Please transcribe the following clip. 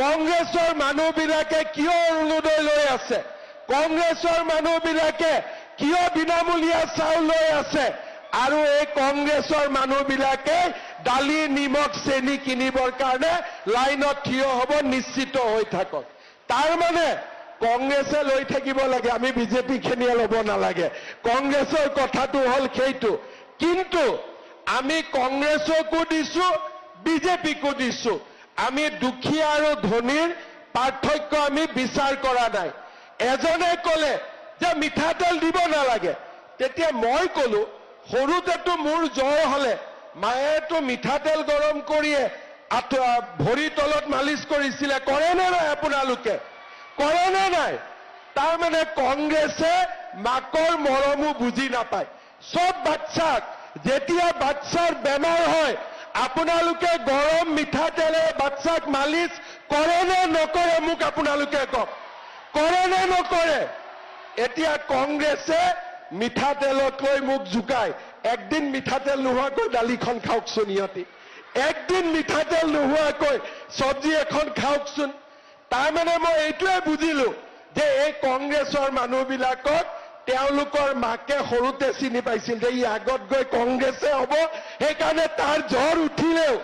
কংগ্ৰেছৰ মানুহবিলাকে কিয় অৰুণোদয় লৈ আছে? কংগ্ৰেছৰ মানুহবিলাকে কিয় বিনামূলীয়া চাউল লৈ আছে? আৰু এই কংগ্ৰেছৰ মানুহবিলাকে দালি নিমখ চেনি কিনিবৰ কাৰণে লাইনত থিয় হ'ব নিশ্চিত হৈ থাকক। তাৰ মানে কংগ্ৰেছে লৈ থাকিব লাগে, আমি বিজেপি খিনিয়ে ল'ব নালাগে। কংগ্ৰেছৰ কথাটো হ'ল সেইটো। কিন্তু আমি কংগ্ৰেছকো দিছো, বিজেপিকো দিছো। আমি দুখীয়া আৰু ধনীৰ পাৰ্থক্য আমি বিচাৰ কৰা নাই। এজনে ক'লে যে মিঠাতেল দিব নালাগে, তেতিয়া মই ক'লো সৰুতেতো মোৰ জ্বৰ হ'লে মায়েতো মিঠাতেল গৰম কৰিয়ে ভৰি তলত মালিচ কৰিছিলে। কৰে নে নাই আপোনালোকে? কৰে নে নাই? তাৰমানে কংগ্ৰেছে মাকৰ মৰমো বুজি নাপায়। চব বাচ্চাক যেতিয়া বাচ্চাৰ বেমাৰ হয় আপোনালোকে গৰম মিঠাতেলে বাচ্চাক মালিচ কৰে নে নকৰে? মোক আপোনালোকে কওক, কৰে নে নকৰে? এতিয়া কংগ্ৰেছে মিঠাতেলক লৈ মোক জোকায়। একদিন মিঠাতেল নোহোৱাকৈ দালিখন খাওকচোন সিহঁতি, একদিন মিঠাতেল নোহোৱাকৈ চব্জি এখন খাওকচোন। তাৰমানে মই এইটোৱে বুজিলো যে এই কংগ্ৰেছৰ মানুহবিলাকক তেওঁলোকৰ মাকে সৰুতে চিনি পাইছিল যে ই আগত গৈ কংগ্ৰেছে হ'ব, সেইকাৰণে তাৰ জ্বৰ উঠিলেও